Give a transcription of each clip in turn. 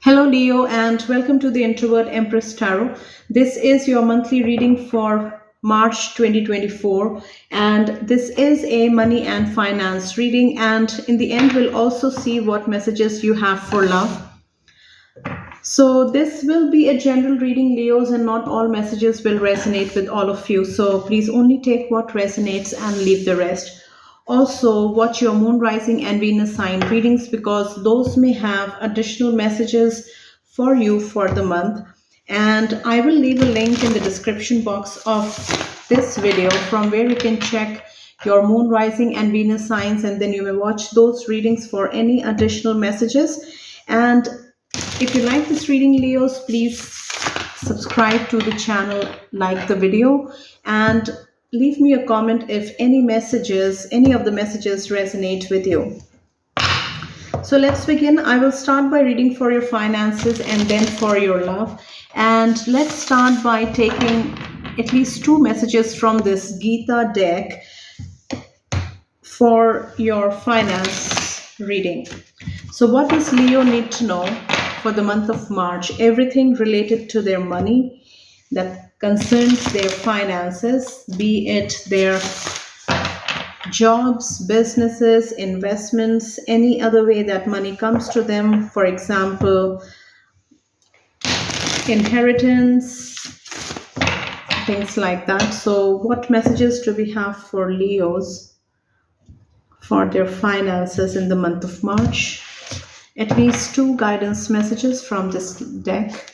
Hello, Leo, and welcome to the Introvert Empress Tarot. This is your monthly reading for March 2024, and this is a money and finance reading. And in the end, we'll also see what messages you have for love. So, this will be a general reading, Leos, and not all messages will resonate with all of you. So, please only take what resonates and leave the rest. Also, watch your moon, rising, and Venus sign readings because those may have additional messages for you for the month. And I will leave a link in the description box of this video from where you can check your moon, rising, and Venus signs, and then you may watch those readings for any additional messages. And if you like this reading, Leos, please subscribe to the channel, like the video, and leave me a comment if any of the messages resonate with you. So let's begin. I will start by reading for your finances and then for your love. And let's start by taking at least two messages from this Gita deck for your finance reading. So what does Leo need to know for the month of March? Everything related to their money that concerns their finances, be it their jobs, businesses, investments, any other way that money comes to them. For example, inheritance, things like that. So what messages do we have for Leos for their finances in the month of March? At least two guidance messages from this deck.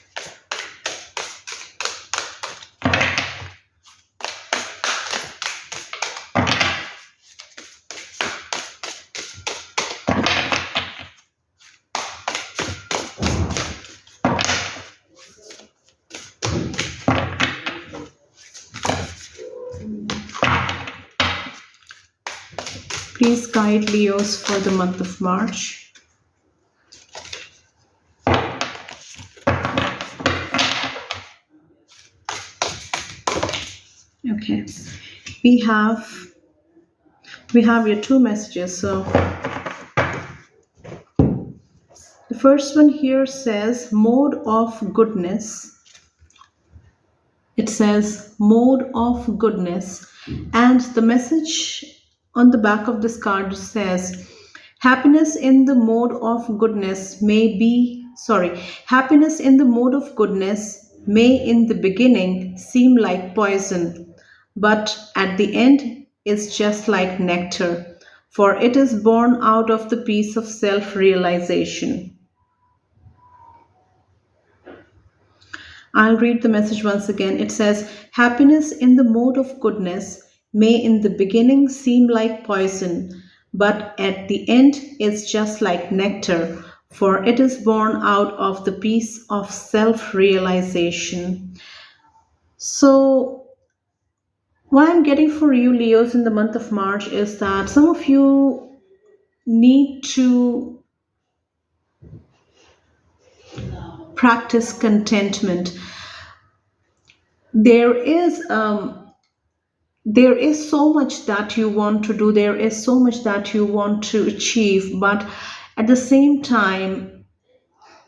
Please guide Leos for the month of March. Okay, we have your two messages. So the first one here says mode of goodness. It says mode of goodness, and the message on the back of this card says happiness in the mode of goodness happiness in the mode of goodness may in the beginning seem like poison, but at the end is just like nectar, for it is born out of the peace of self-realization. I'll read the message once again. It says, happiness in the mode of goodness may in the beginning seem like poison, but at the end is just like nectar, for it is born out of the peace of self-realization. So, what I'm getting for you, Leos, in the month of March is that some of you need to practice contentment. There is so much that you want to do, there is so much that you want to achieve, but at the same time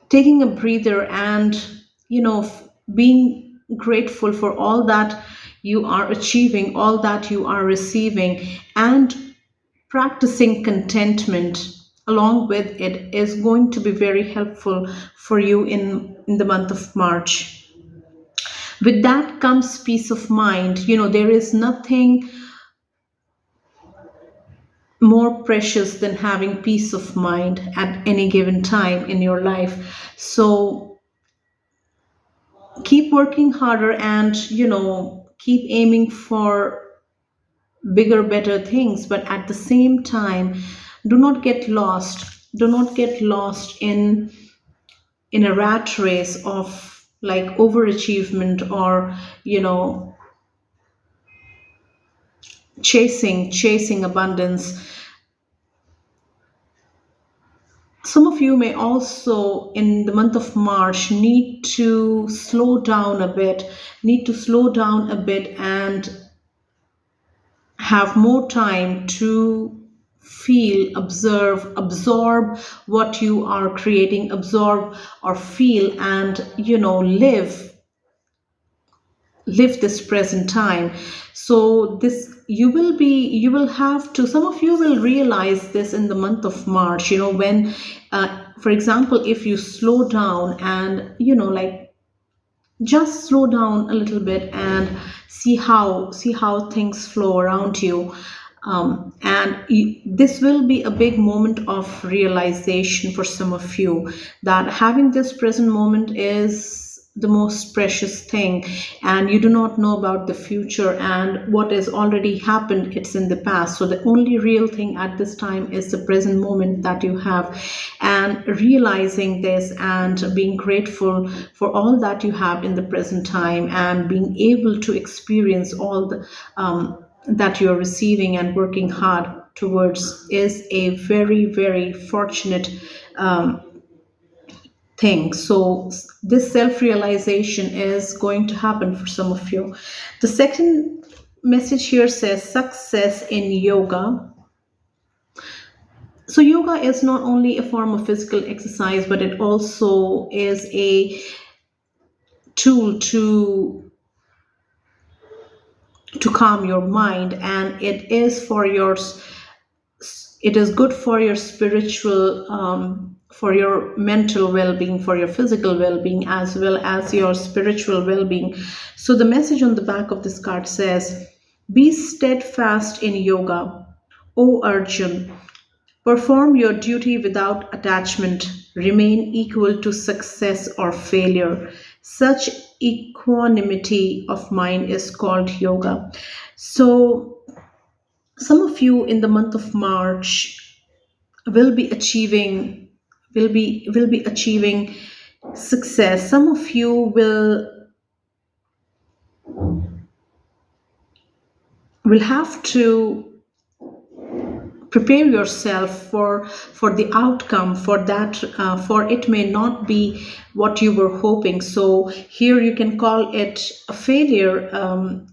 taking a breather and being grateful for all that you are achieving, all that you are receiving, and practicing contentment along with it is going to be very helpful for you in the month of March. With that comes peace of mind. There is nothing more precious than having peace of mind at any given time in your life. So keep working harder and keep aiming for bigger, better things, but at the same time do not get lost in a rat race of like overachievement or chasing abundance. Some of you may also in the month of March need to slow down a bit and have more time to feel, observe, absorb what you are creating, absorb or feel, and live this present time. So this you will have to, some of you will realize this in the month of March, when for example, if you slow down and just slow down a little bit and see how things flow around you. This will be a big moment of realization for some of you, that having this present moment is the most precious thing, and you do not know about the future, and what has already happened, it's in the past. So the only real thing at this time is the present moment that you have, and realizing this and being grateful for all that you have in the present time, and being able to experience all the that you're receiving and working hard towards, is a very, very fortunate thing. So this self-realization is going to happen for some of you. The second message here says success in yoga. So yoga is not only a form of physical exercise, but it also is a tool to calm your mind, and it is good for your spiritual, for your mental well-being, for your physical well-being, as well as your spiritual well-being. So the message on the back of this card says, be steadfast in yoga, O Arjun. Perform your duty without attachment. Remain equal to success or failure. Such equanimity of mind is called yoga. So some of you in the month of March will be achieving success. Some of you will have to prepare yourself for the outcome, for that, for it may not be what you were hoping. So here you can call it a failure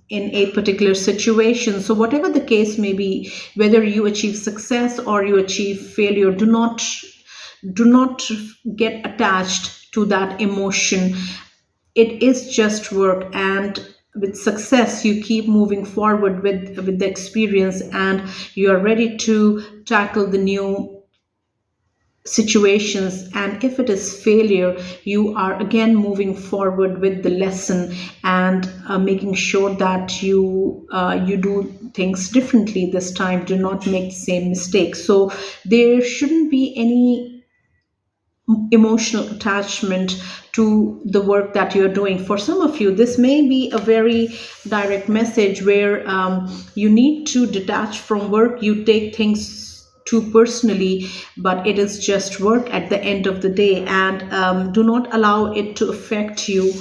in a particular situation. So whatever the case may be, whether you achieve success or you achieve failure, do not get attached to that emotion. It is just work, and with success you keep moving forward with the experience, and you are ready to tackle the new situations. And if it is failure, you are again moving forward with the lesson, and making sure that you do things differently this time. Do not make the same mistake. So there shouldn't be any emotional attachment to the work that you're doing. For some of you, this may be a very direct message where you need to detach from work. You take things too personally, but it is just work at the end of the day, and do not allow it to affect you.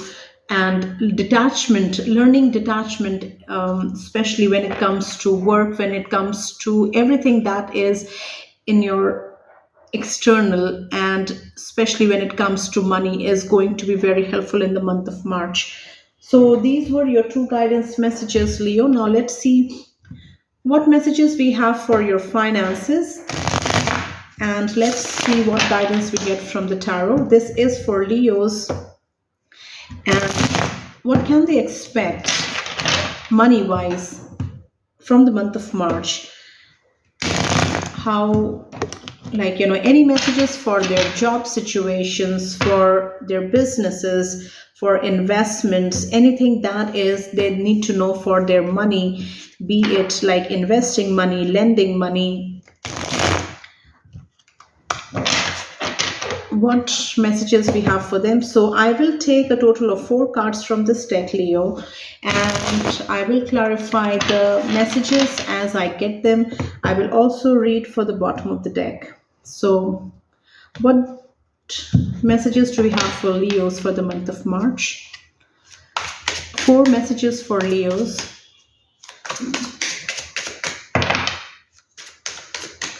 And detachment, learning detachment, especially when it comes to work, when it comes to everything that is in your external, and especially when it comes to money, is going to be very helpful in the month of March. So these were your two guidance messages, Leo. Now let's see what messages we have for your finances, and let's see what guidance we get from the tarot. This is for Leos, and what can they expect money wise from the month of March? How, any messages for their job situations, for their businesses, for investments, anything that is they need to know for their money, be it like investing money, lending money. What messages we have for them? So I will take a total of 4 cards from this deck, Leo, and I will clarify the messages as I get them. I will also read for the bottom of the deck. So what messages do we have for Leos for the month of March? 4 messages for Leos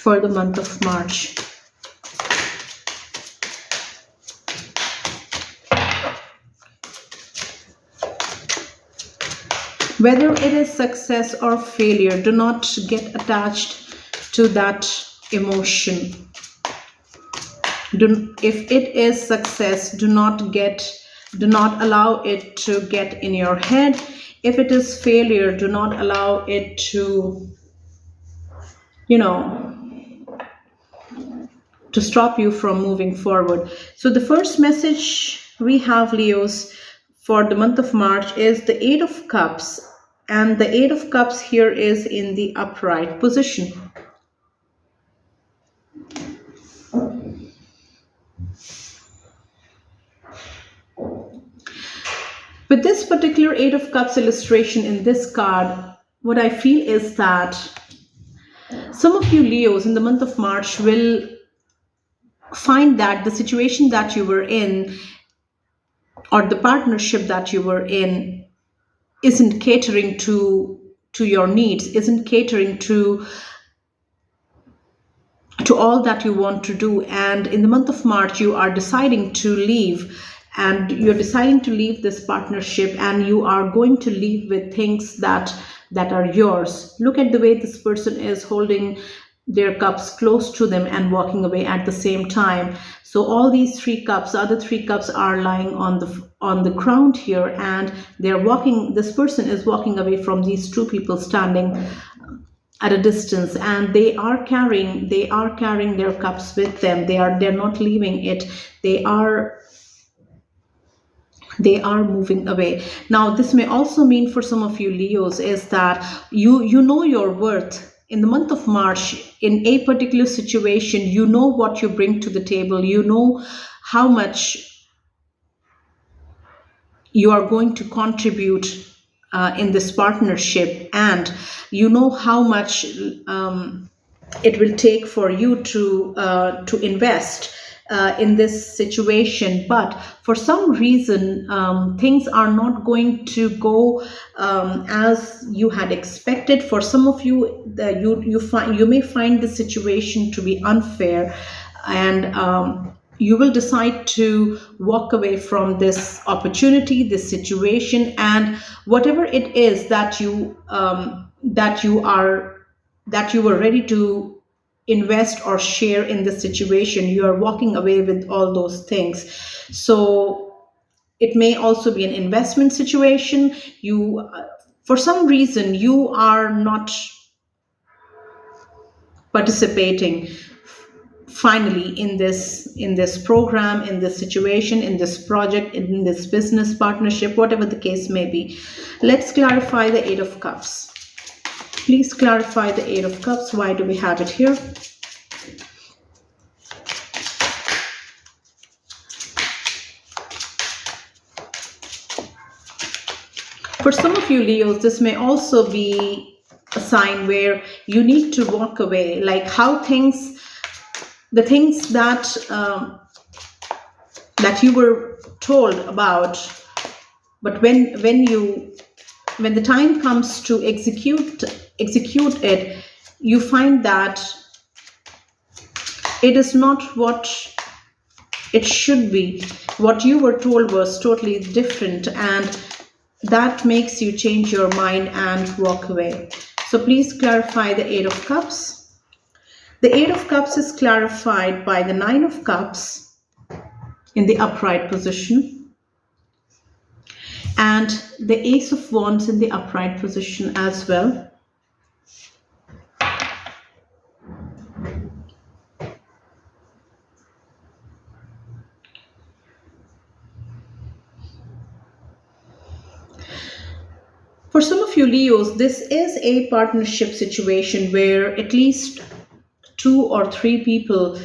for the month of March. Whether it is success or failure, do not get attached to that emotion. If it is success, do not allow it to get in your head. If it is failure, do not allow it to, you know, to stop you from moving forward. So the first message we have, Leos, for the month of March is the Eight of Cups. And the Eight of Cups here is in the upright position. With this particular Eight of Cups illustration in this card, what I feel is that some of you Leos in the month of March will find that the situation that you were in or the partnership that you were in isn't catering to your needs, isn't catering to all that you want to do. And in the month of March, you are deciding to leave, and you're deciding to leave this partnership, and you are going to leave with things that are yours. Look at the way this person is holding their cups close to them and walking away at the same time. So all these three cups, other three cups are lying on the ground here, and this person is walking away from these two people standing at a distance, and they are carrying their cups with them. They're not leaving it. They are moving away. Now this may also mean for some of you Leos is that you know your worth. In the month of March, in a particular situation, you know what you bring to the table. You know how much you are going to contribute in this partnership, and you know how much it will take for you to invest in this situation. But for some reason, things are not going to go as you had expected. For some of you, you may find the situation to be unfair, and you will decide to walk away from this opportunity, this situation, and whatever it is that you were ready to invest or share in the situation, you are walking away with all those things. So it may also be an investment situation. For some reason, you are not participating finally in this program, in this situation, in this project, in this business partnership, whatever the case may be. Let's clarify the Eight of Cups. Please clarify the Eight of Cups. Why do we have it here? For some of you Leos, this may also be a sign where you need to walk away, like the things that you were told about, but when the time comes to execute it, you find that it is not what it should be. What you were told was totally different, and that makes you change your mind and walk away. So please clarify the Eight of Cups. The Eight of Cups is clarified by the Nine of Cups in the upright position, and the Ace of Wands in the upright position as well. For some of you Leos, this is a partnership situation where at least 2 or 3 people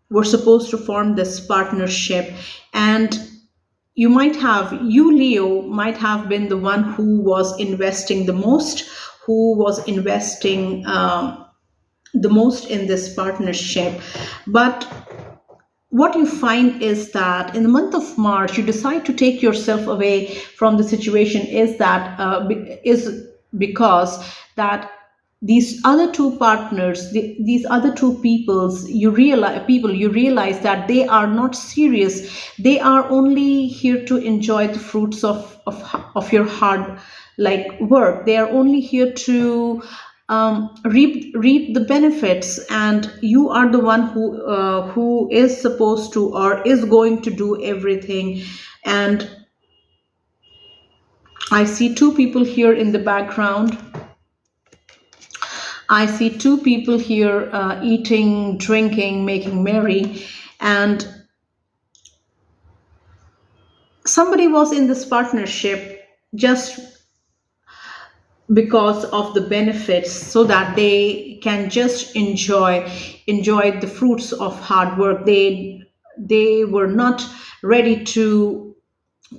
were supposed to form this partnership, and you Leo might have been the one who was investing the most, who was investing the most in this partnership. But what you find is that in the month of March, you decide to take yourself away from the situation is because that these other two partners, these other two you realize that they are not serious. They are only here to enjoy the fruits of your hard work. They are only here to reap the benefits, and you are the one who is supposed to or is going to do everything. And I see two people here in the background. I see two people here eating, drinking, making merry, and somebody was in this partnership just because of the benefits, so that they can just enjoy the fruits of hard work. They were not ready to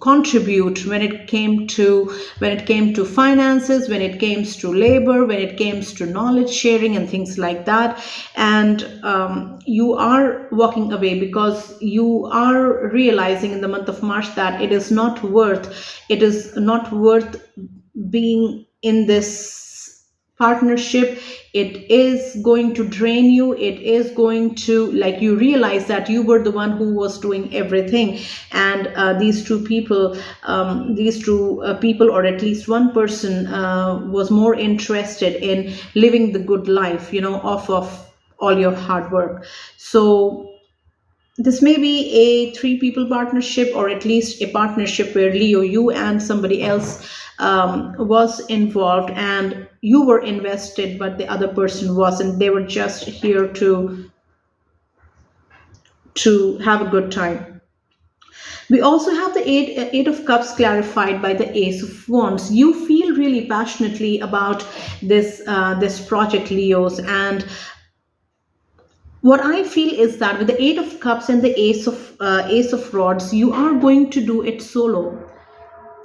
contribute when it came to finances, when it came to labor, when it came to knowledge sharing and things like that. And you are walking away because you are realizing in the month of March that it is not worth being in this partnership. It is going to drain you. It is going to, like, you realize that you were the one who was doing everything, and these two people, or at least one person, was more interested in living the good life, off of all your hard work. So this may be a three people partnership, or at least a partnership where Leo, you and somebody else was involved, and you were invested, but the other person wasn't. They were just here to have a good time. We also have the eight of cups clarified by the ace of wands. You feel really passionately about this project, Leos, and what I feel is that with the eight of cups and the ace of rods, you are going to do it solo.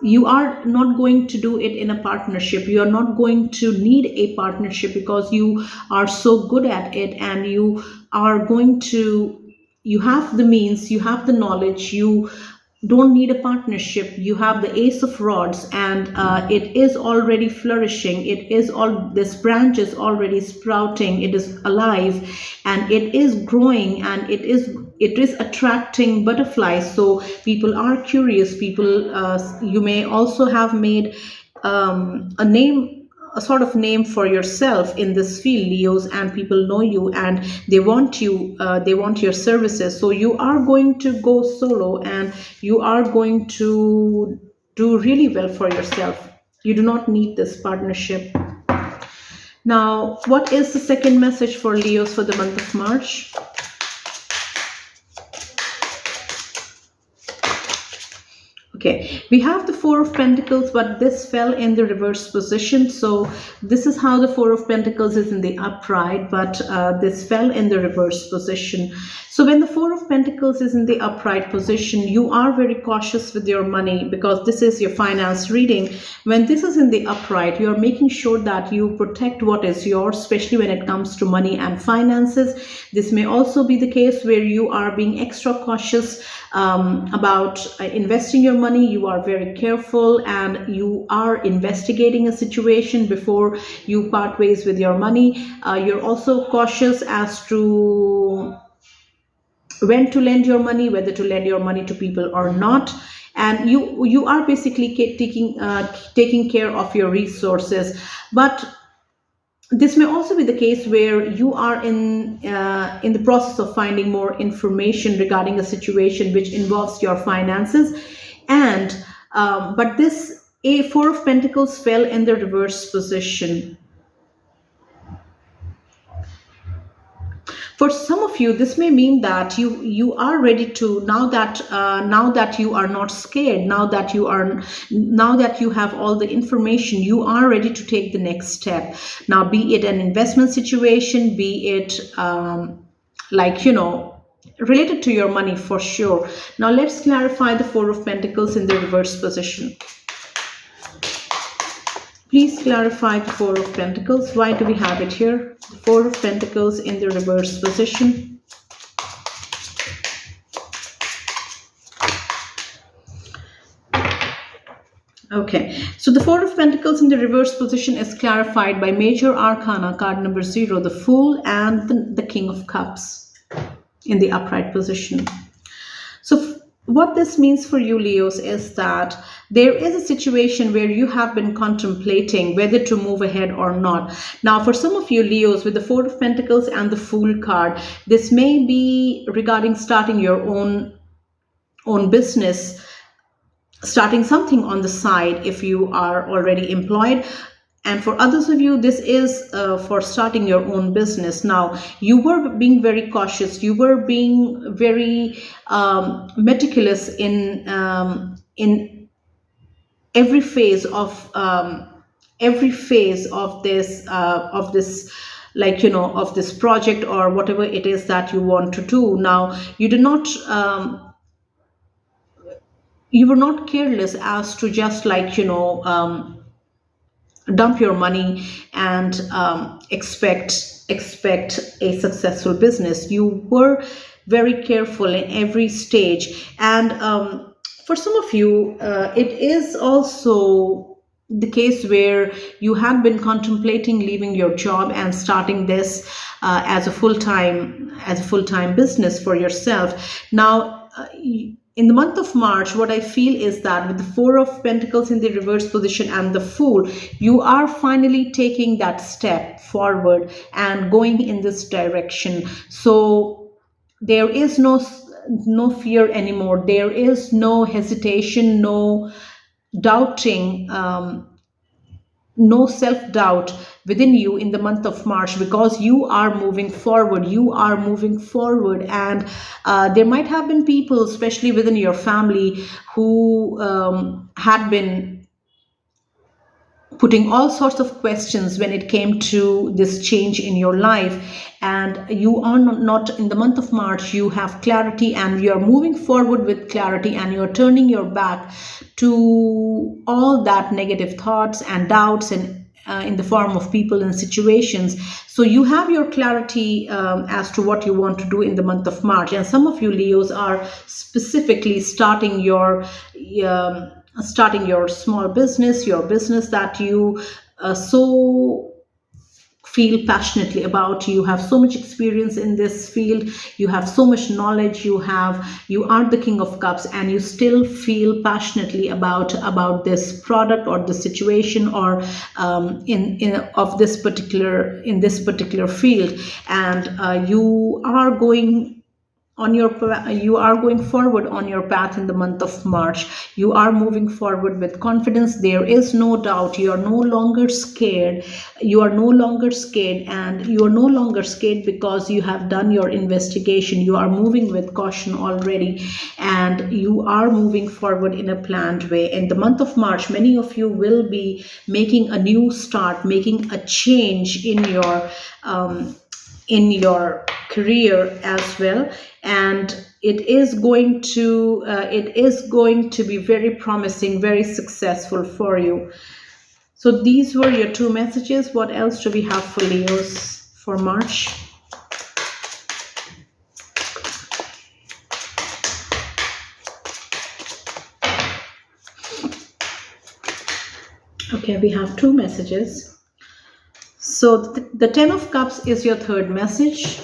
You are not going to do it in a partnership. You are not going to need a partnership because you are so good at it, and you have the means, you have the knowledge, you don't need a partnership. You have the ace of rods, and it is already flourishing. This branch is already sprouting. It is alive, and it is growing, and it is attracting butterflies. So people are curious. You may also have made a sort of name for yourself in this field, Leos, and people know you, and they want your services. So you are going to go solo, and you are going to do really well for yourself. You do not need this partnership. Now, what is the second message for Leos for the month of March? Okay, we have the Four of Pentacles, but this fell in the reverse position. So this is how the Four of Pentacles is in the upright, but this fell in the reverse position. So when the Four of Pentacles is in the upright position, you are very cautious with your money because this is your finance reading. When this is in the upright, you are making sure that you protect what is yours, especially when it comes to money and finances. This may also be the case where you are being extra cautious about investing your money. You are very careful, and you are investigating a situation before you part ways with your money. You're also cautious as to when to lend your money, whether to lend your money to people or not. And you are basically taking care of your resources. But this may also be the case where you are in the process of finding more information regarding a situation which involves your finances. And but this Four of Pentacles fell in the reverse position. For some of you, this may mean that you are ready to, now that you are not scared, now that you have all the information, you are ready to take the next step. Now, be it an investment situation, be it related to your money, for sure. Now let's clarify the Four of Pentacles in the reverse position. Please clarify the Four of Pentacles. Why do we have it here? The Four of Pentacles in the reverse position. Okay, so the Four of Pentacles in the reverse position is clarified by Major Arcana, card number 0, the Fool, and the King of Cups in the upright position. So what this means for you, Leos, is that there is a situation where you have been contemplating whether to move ahead or not. Now, for some of you Leos, with the Four of Pentacles and the Fool card, this may be regarding starting your own business, starting something on the side if you are already employed. And for others of you, this is for starting your own business. Now, you were being very cautious, you were being very meticulous in every phase of this, like, of this project or whatever it is that you want to do. Now, you did not you were not careless as to just, like, dump your money and expect a successful business. You were very careful in every stage. And for some of you, it is also the case where you have been contemplating leaving your job and starting this as a full time business for yourself. Now, in the month of March, what I feel is that with the Four of Pentacles in the reverse position and the Fool, you are finally taking that step forward and going in this direction. So there is no fear anymore. There is no hesitation, no doubting, no self doubt within you in the month of March, because you are moving forward. You are moving forward. And there might have been people, especially within your family, who had been putting all sorts of questions when it came to this change in your life. And you are not in the month of March, you have clarity and you are moving forward with clarity, and you are turning your back to all that negative thoughts and doubts, and in the form of people and situations. So you have your clarity as to what you want to do in the month of March. And some of you Leos are specifically starting your small business, your business that you so feel passionately about. You have so much experience in this field, you have so much knowledge, you are the King of Cups, and you still feel passionately about this product or the situation, or in this particular field. And you are going forward on your path in the month of March. You are moving forward with confidence. There is no doubt. You are no longer scared. You are no longer scared, and you are no longer scared because you have done your investigation. You are moving with caution already, and you are moving forward in a planned way. In the month of March, many of you will be making a new start, making a change in your career as well. And it is going to be very promising, very successful for you. So these were your two messages. What else do we have for Leos for March? Okay, we have two messages. So the Ten of Cups is your third message.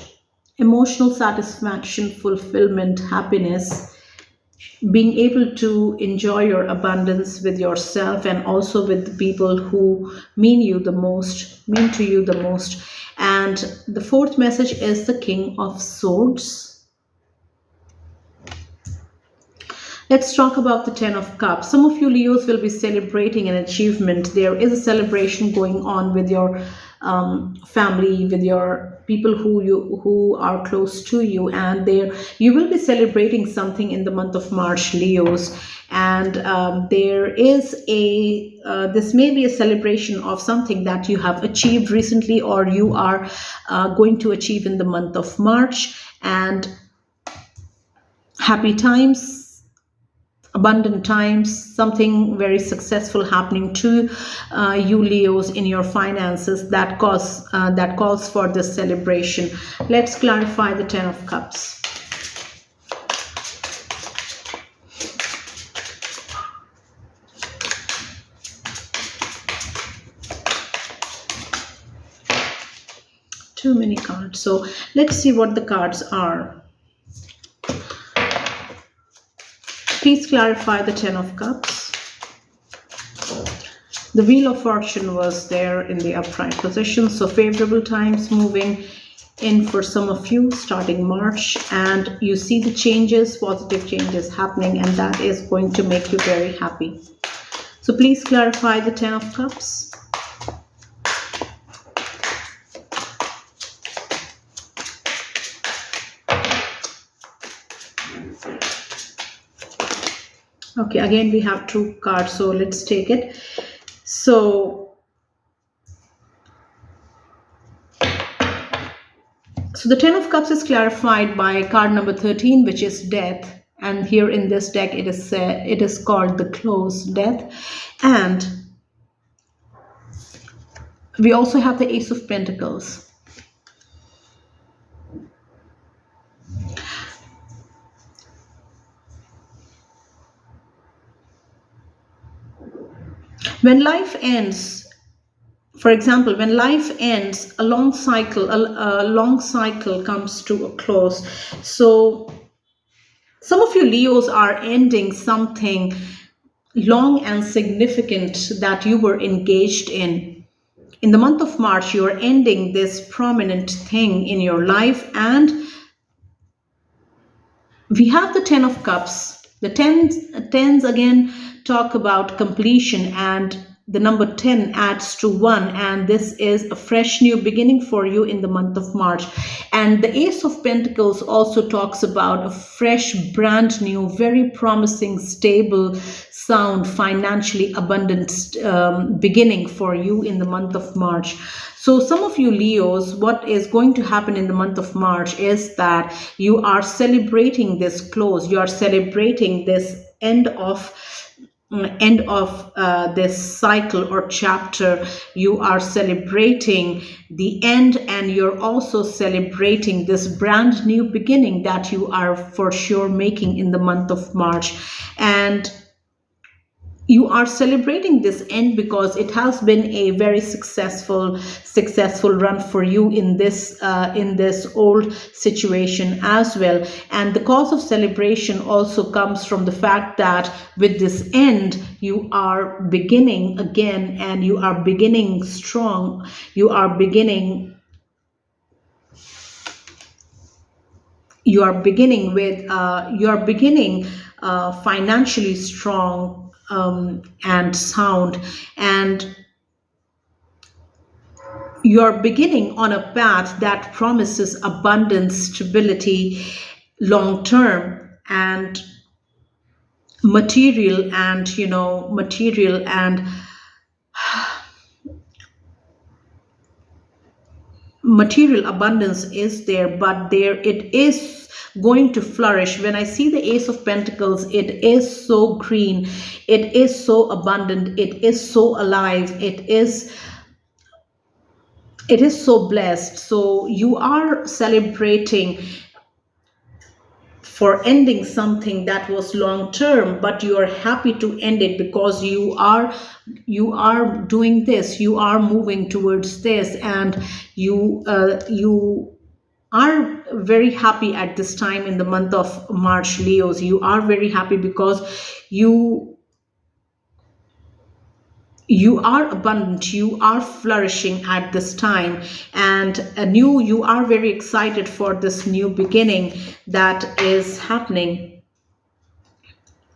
Emotional satisfaction, fulfillment, happiness, being able to enjoy your abundance with yourself and also with the people who mean to you the most. And the fourth message is the King of Swords. Let's talk about the Ten of Cups. Some of you Leos will be celebrating an achievement. There is a celebration going on with your family, with your people who are close to you, and you will be celebrating something in the month of March, Leos. And there is this may be a celebration of something that you have achieved recently, or you are going to achieve in the month of March. And happy times, abundant times, something very successful happening to you Leos in your finances that calls for this celebration. Let's clarify the Ten of Cups. Too many cards. So let's see what the cards are. Please clarify the Ten of Cups. The Wheel of Fortune was there in the upright position. So favorable times moving in for some of you starting March, and you see the changes, positive changes happening, and that is going to make you very happy. So please clarify the Ten of Cups. Okay, again we have two cards, so let's take it. So the Ten of Cups is clarified by card number 13, which is death. And here in this deck, it is called the close, death. And we also have the Ace of Pentacles. When life ends, for example, when life ends, a long cycle comes to a close. So some of you Leos are ending something long and significant that you were engaged in. In the month of March, you are ending this prominent thing in your life, and we have the Ten of Cups. The tens again talk about completion, and the number 10 adds to 1, and this is a fresh new beginning for you in the month of March. And the Ace of Pentacles also talks about a fresh, brand new, very promising, stable, sound, financially abundant beginning for you in the month of March. So some of you Leos, what is going to happen in the month of March is that you are celebrating this close, you are celebrating this end of this cycle or chapter. You are celebrating the end, and you're also celebrating this brand new beginning that you are for sure making in the month of March. And you are celebrating this end because it has been a very successful run for you in this old situation as well. And the cause of celebration also comes from the fact that with this end, you are beginning again, and you are beginning strong. You are beginning financially strong and sound, and you're beginning on a path that promises abundance, stability, long term, and material abundance is there, but there it is going to flourish. When I see the Ace of Pentacles, it is so green, it is so abundant, it is so alive, it is so blessed. So you are celebrating for ending something that was long term, but you are happy to end it because you are doing this, you are moving towards this, and you are very happy at this time in the month of March, Leos. You are very happy because you are abundant, you are flourishing at this time, and you are very excited for this new beginning that is happening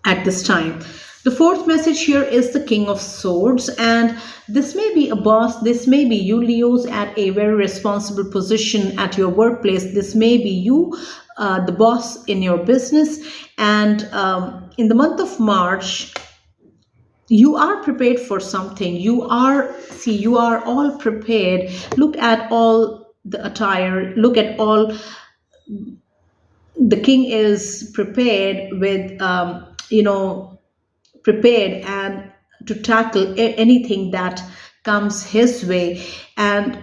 at this time. The fourth message here is the King of Swords, and this may be a boss, this may be you Leos at a very responsible position at your workplace, this may be you, the boss in your business, and in the month of March, you are prepared for something. You are all prepared. Look at all the attire, look at all, the king is prepared with prepared and to tackle anything that comes his way. And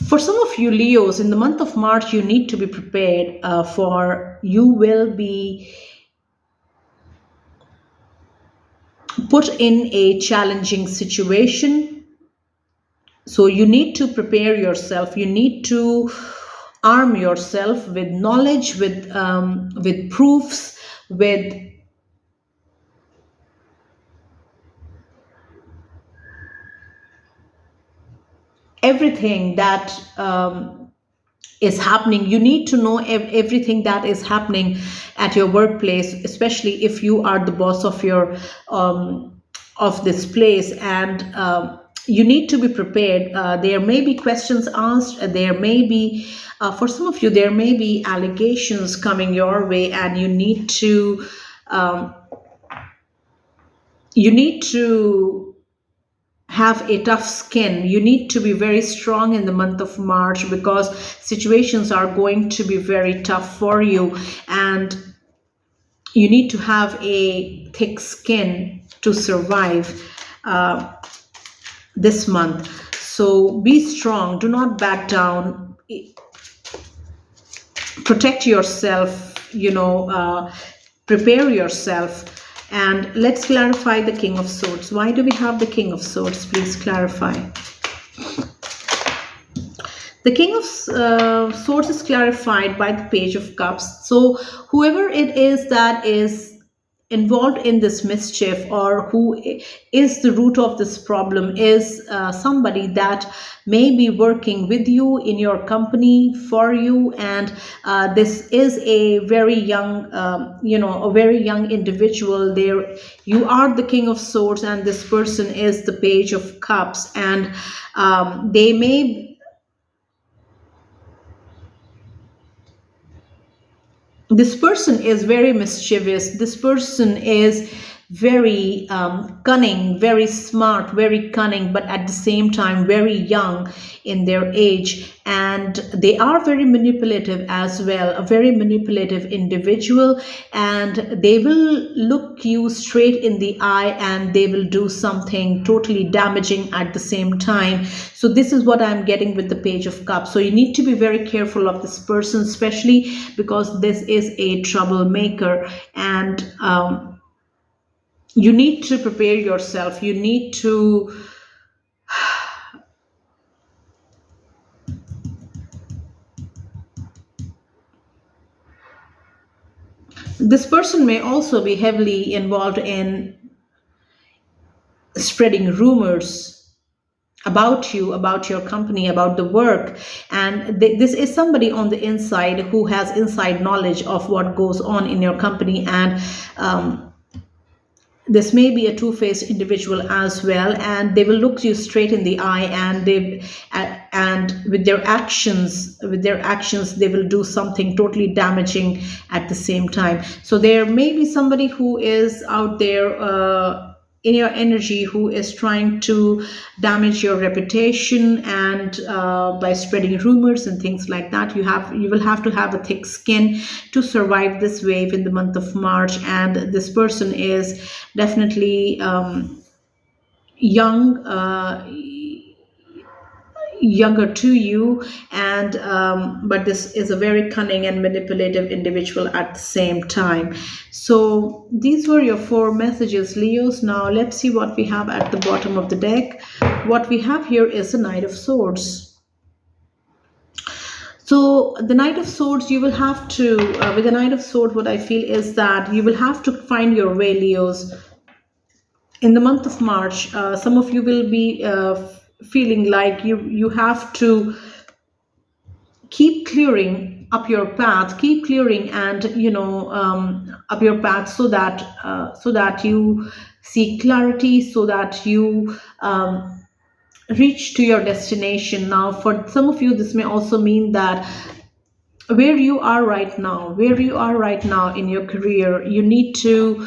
for some of you Leos, in the month of March, you need to be prepared for you will be put in a challenging situation. So you need to prepare yourself, you need to arm yourself with knowledge, with proofs, with everything that is happening. You need to know everything that is happening at your workplace, especially if you are the boss of your of this place. And you need to be prepared. There may be questions asked. There may be, for some of you, there may be allegations coming your way, and um, you need to have a tough skin. You need to be very strong in the month of March, because situations are going to be very tough for you, and you need to have a thick skin to survive this month. So be strong, do not back down, protect yourself, prepare yourself. And let's clarify the King of Swords. Why do we have the King of Swords? Please clarify. The King of Swords is clarified by the Page of Cups. So whoever it is that is involved in this mischief, or who is the root of this problem, is somebody that may be working with you in your company for you. And this is a very young a very young individual. There you are the King of Swords, and this person is the Page of Cups. And they may, this person is very mischievous. This person is very cunning, very smart, very cunning, but at the same time very young in their age. And they are very manipulative as well, a very manipulative individual. And they will look you straight in the eye, and they will do something totally damaging at the same time. So this is what I'm getting with the Page of Cups. So you need to be very careful of this person, especially because this is a troublemaker. And you need to prepare yourself. You need to this person may also be heavily involved in spreading rumors about you, about your company, about the work. And this is somebody on the inside who has inside knowledge of what goes on in your company. And this may be a two-faced individual as well, and they will look you straight in the eye, and with their actions, they will do something totally damaging at the same time. So there may be somebody who is out there in your energy, who is trying to damage your reputation, and by spreading rumors and things like that. You will have to have a thick skin to survive this wave in the month of March. And this person is definitely young, younger to you, and but this is a very cunning and manipulative individual at the same time. So these were your 4 messages, Leos. Now let's see what we have at the bottom of the deck. What we have here is the Knight of Swords. So the Knight of Swords, you will have to with the Knight of Swords, what I feel is that you will have to find your way, Leos, in the month of March. Some of you will be feeling like you have to keep clearing up your path, keep clearing, and up your path, so that you see clarity, so that you reach to your destination. Now for some of you, this may also mean that where you are right now in your career, you need to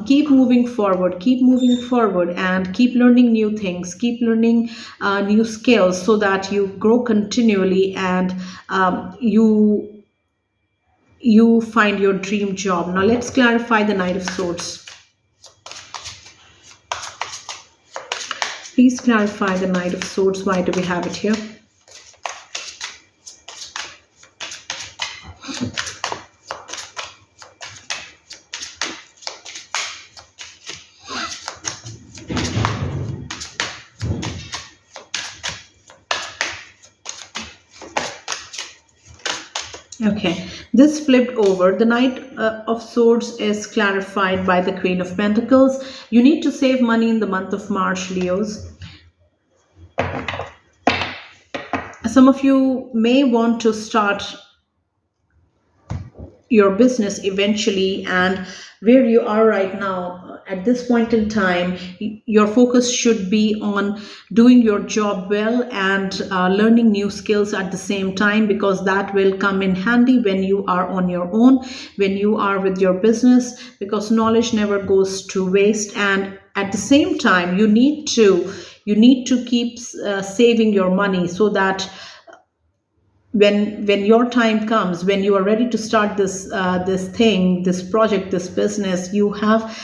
keep moving forward, and keep learning new things, keep learning new skills, so that you grow continually, and you find your dream job. Now let's clarify the Knight of Swords. Please clarify the Knight of Swords. Why do we have it here? Okay, this flipped over. The Knight of Swords is clarified by the Queen of Pentacles. You need to save money in the month of March, Leos. some of you may want to start your business eventually, and where you are right now, at this point in time, your focus should be on doing your job well and learning new skills at the same time, because that will come in handy when you are on your own, when you are with your business, because knowledge never goes to waste. And at the same time, you need to keep saving your money, so that when your time comes, when you are ready to start this project, this business, you have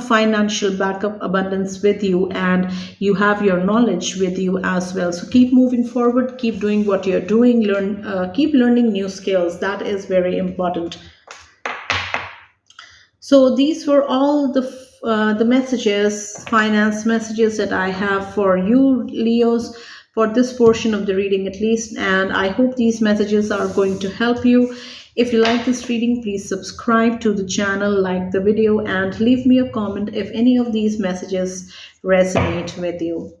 financial backup abundance with you, and you have your knowledge with you as well. So keep moving forward, keep doing what you're doing, keep learning new skills. That is very important. So these were all the messages, finance messages, that I have for you, Leos, for this portion of the reading at least. And I hope these messages are going to help you. If you like this reading, please subscribe to the channel, like the video, and leave me a comment if any of these messages resonate with you.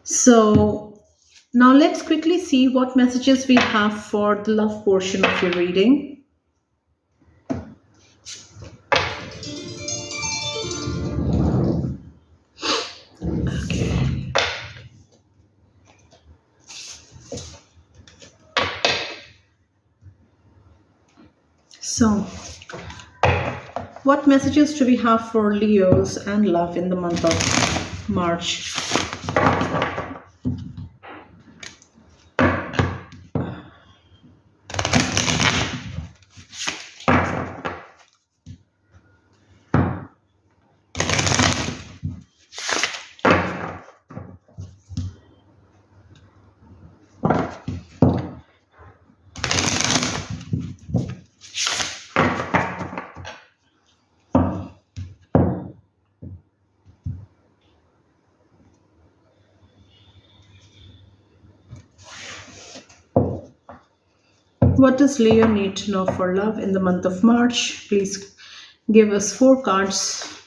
So now let's quickly see what messages we have for the love portion of your reading. So, what messages do we have for Leos and love in the month of March? What does Leo need to know for love in the month of March? Please give us 4 cards.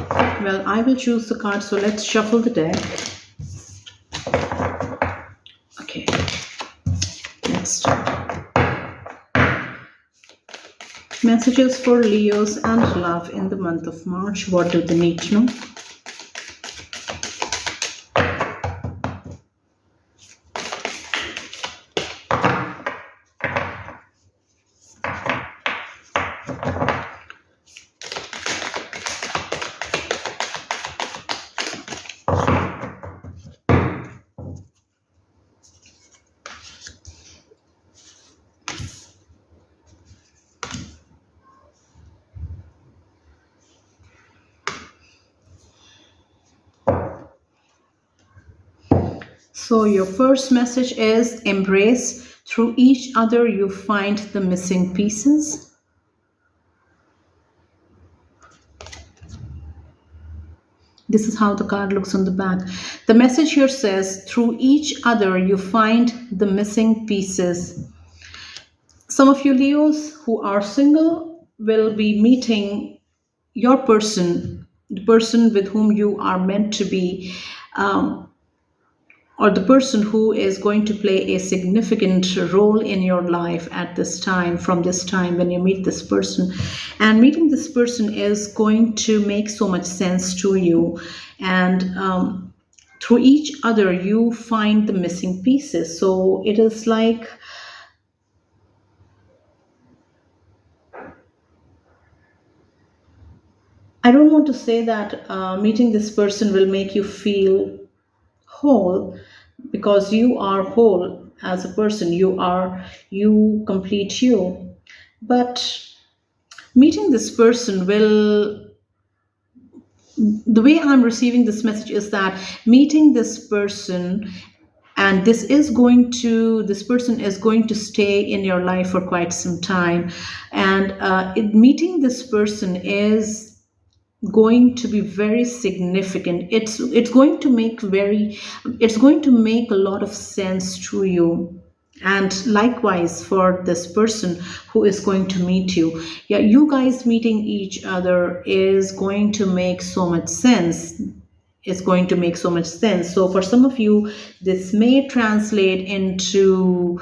Well, I will choose the cards, so let's shuffle the deck. Okay, let's start. Messages for Leos and love in the month of March. What do they need to know? So your first message is embrace. Through each other you find the missing pieces. This is how the card looks on the back. The message here says, through each other you find the missing pieces. Some of you Leos who are single will be meeting your person, the person with whom you are meant to be, or the person who is going to play a significant role in your life at this time, from this time when you meet this person. And meeting this person is going to make so much sense to you. And through each other, you find the missing pieces. So it is like, I don't want to say that meeting this person will make you feel whole, because you are whole as a person. You complete you. But meeting this person will, the way I'm receiving this message is that meeting this person, and this person is going to stay in your life for quite some time. And meeting this person is going to be very significant. It's going to make a lot of sense to you. And likewise for this person who is going to meet you. Yeah, you guys meeting each other is going to make so much sense. is going to make so much sense. So for some of you, this may translate into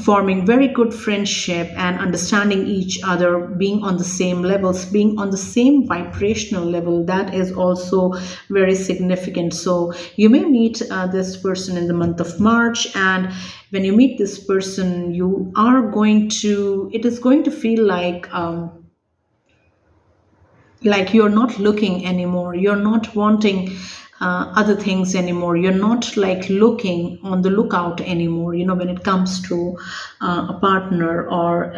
forming very good friendship and understanding each other, being on the same levels, being on the same vibrational level. That is also very significant. So you may meet this person in the month of March, and when you meet this person, you are going to, it is going to feel like you're not looking anymore, you're not wanting other things anymore, you're not like looking on the lookout anymore, when it comes to a partner or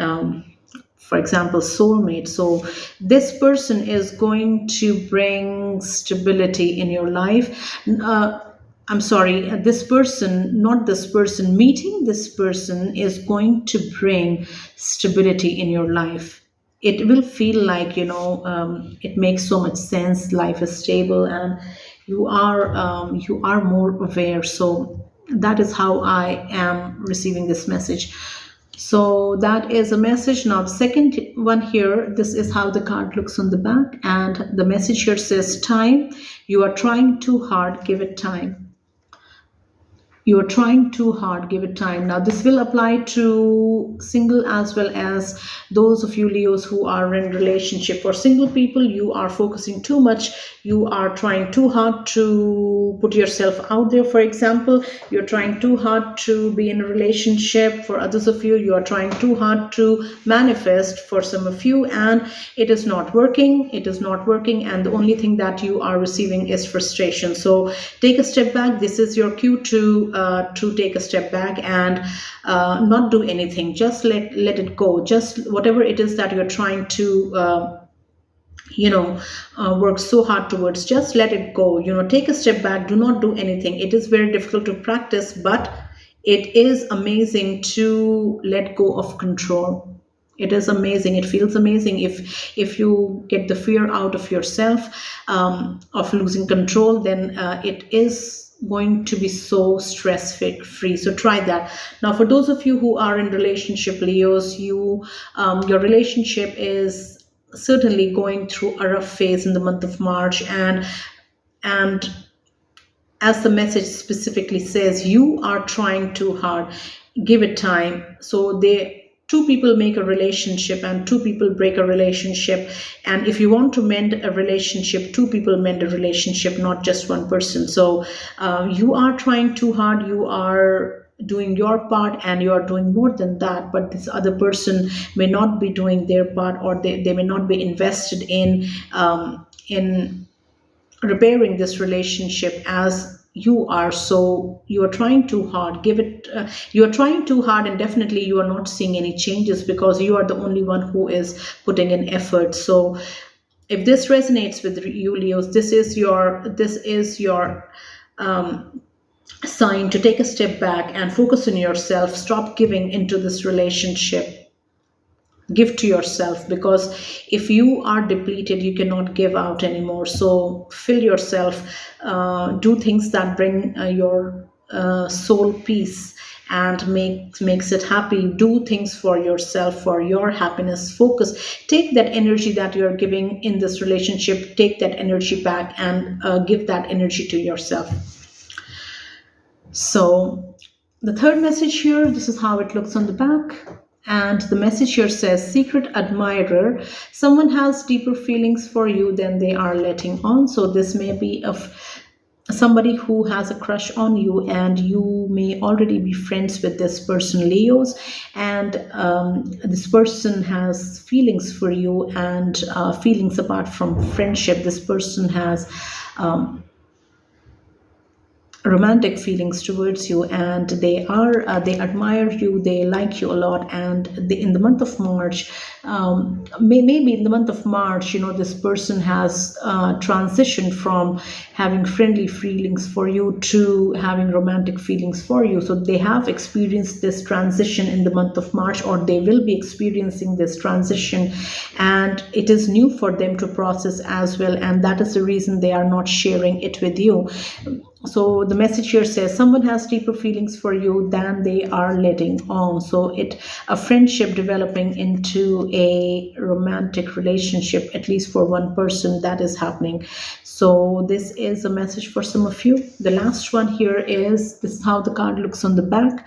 for example soulmate. So this person is going to bring stability in your life. I'm sorry, this person, not this person, meeting this person is going to bring stability in your life. It will feel like, it makes so much sense. Life is stable, and you are more aware. So that is how I am receiving this message. So that is a message. Now, the second one here, this is how the card looks on the back. And the message here says, time. You are trying too hard. Give it time. You are trying too hard, give it time. Now this will apply to single as well as those of you Leos who are in relationship. For single people, you are focusing too much, you are trying too hard to put yourself out there. For example, you're trying too hard to be in a relationship. For others of you, you are trying too hard to manifest. For some of you, and it is not working, and the only thing that you are receiving is frustration. So take a step back. This is your cue to take a step back and not do anything. Just let it go. Just whatever it is that you're trying to work so hard towards, just let it go. Take a step back. Do not do anything. It is very difficult to practice, but it is amazing to let go of control. It is amazing. It feels amazing if you get the fear out of yourself, of losing control. Then it is going to be so stress free. So try that. Now for those of you who are in relationship, Leos, your relationship is certainly going through a rough phase in the month of March, and as the message specifically says, you are trying too hard. Give it time. So two people make a relationship and two people break a relationship. And if you want to mend a relationship, two people mend a relationship, not just one person. So you are trying too hard. You are doing your part, and you are doing more than that. But this other person may not be doing their part, or they may not be invested in repairing this relationship as you are. So you are trying too hard. You are trying too hard, and definitely you are not seeing any changes because you are the only one who is putting in effort. So if this resonates with you, Leos, this is your sign to take a step back and focus on yourself. Stop giving into this relationship. Give to yourself, because if you are depleted, you cannot give out anymore. So fill yourself. Do things that bring your soul peace and makes it happy. Do things for yourself, for your happiness. Focus. Take that energy that you're giving in this relationship, take that energy back and give that energy to yourself. So the third message here, this is how it looks on the back. And the message here says, secret admirer. Someone has deeper feelings for you than they are letting on. So this may be of somebody who has a crush on you, and you may already be friends with this person, Leos. And this person has feelings for you, and feelings apart from friendship. This person has romantic feelings towards you, and they admire you, they like you a lot. And in the month of March, maybe in the month of March, this person has transitioned from having friendly feelings for you to having romantic feelings for you. So they have experienced this transition in the month of March, or they will be experiencing this transition, and it is new for them to process as well. And that is the reason they are not sharing it with you. So the message here says someone has deeper feelings for you than they are letting on. So it a friendship developing into a romantic relationship, at least for one person, that is happening. So this is a message for some of you. The last one here is this is how the card looks on the back.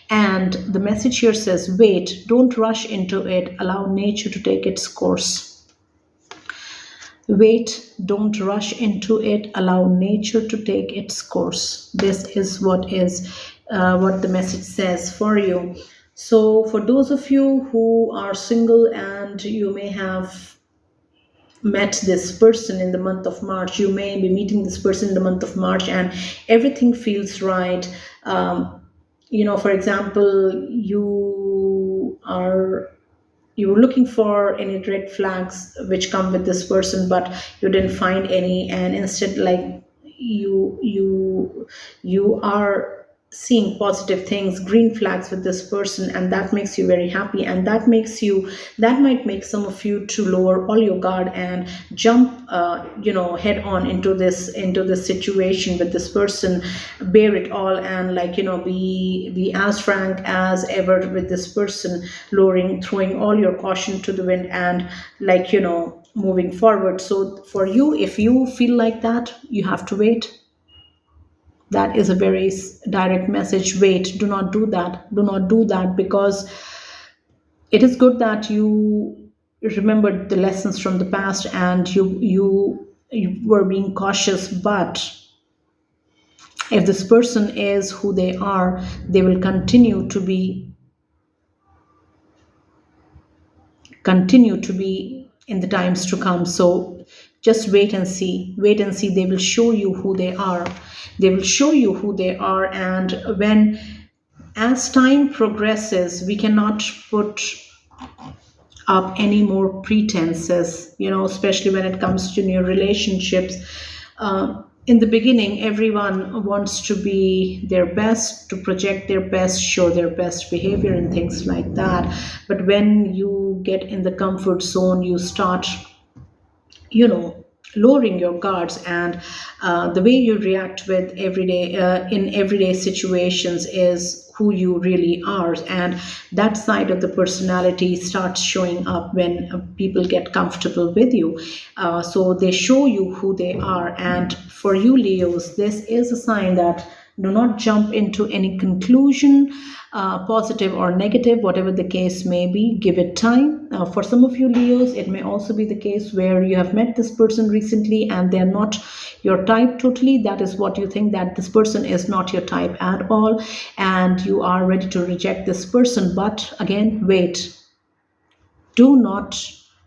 And the message here says, wait, don't rush into it, allow nature to take its course. Wait, don't rush into it. Allow nature to take its course. This is what the message says for you. So, for those of you who are single and you may have met this person in the month of March, you may be meeting this person in the month of March, and everything feels right. For example, you were looking for any red flags which come with this person, but you didn't find any, and instead, like, you are seeing positive things, green flags with this person, and that makes you very happy, and that might make some of you to lower all your guard and jump head on into this situation with this person, bear it all, and, like, be as frank as ever with this person, throwing all your caution to the wind, and, like, moving forward. So for you, if you feel like that, you have to wait. That is a very direct message. Wait, do not do that. Do not do that, because it is good that you remembered the lessons from the past, and you were being cautious. But if this person is who they are, they will continue to be in the times to come. So just wait and see. Wait and see. They will show you who they are. They will show you who they are. And as time progresses, we cannot put up any more pretenses, especially when it comes to new relationships. In the beginning, everyone wants to be their best, to project their best, show their best behavior, and things like that. But when you get in the comfort zone, you start, lowering your guards, and the way you react with everyday in everyday situations is who you really are, and that side of the personality starts showing up when people get comfortable with you. So they show you who they are. And for you, Leos, this is a sign that do not jump into any conclusion, positive or negative, whatever the case may be. Give it time. For some of you, Leos, it may also be the case where you have met this person recently and they're not your type totally. That is what you think, that this person is not your type at all, and you are ready to reject this person. But again, wait. Do not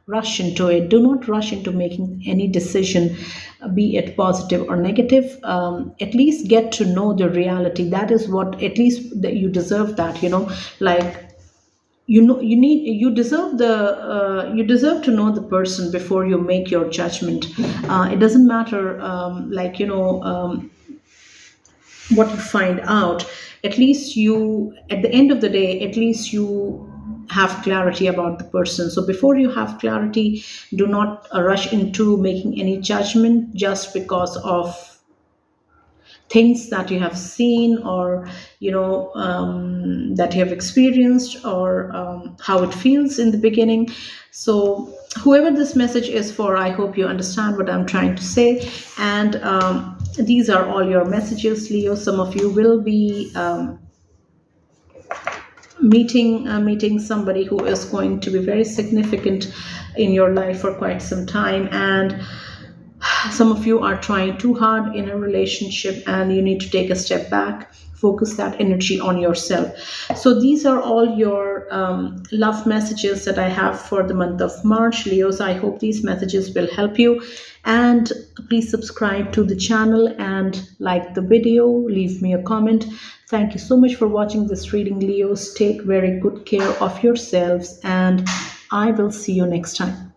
rush into it. Do not rush into making any decision, be it positive or negative. At least get to know the reality. That is what, at least, that you deserve that, like, you deserve to know the person before you make your judgment. It doesn't matter, what you find out. At least at the end of the day, at least you have clarity about the person. So before you have clarity, do not rush into making any judgment just because of things that you have seen, or that you have experienced, or how it feels in the beginning. So whoever this message is for, I hope you understand what I'm trying to say. And these are all your messages, Leo. Some of you will be meeting somebody who is going to be very significant in your life for quite some time, and some of you are trying too hard in a relationship and you need to take a step back, focus that energy on yourself. So these are all your love messages that I have for the month of March, Leos. I hope these messages will help you, and please subscribe to the channel and like the video, leave me a comment. Thank you so much for watching this reading, Leos. Take very good care of yourselves, and I will see you next time.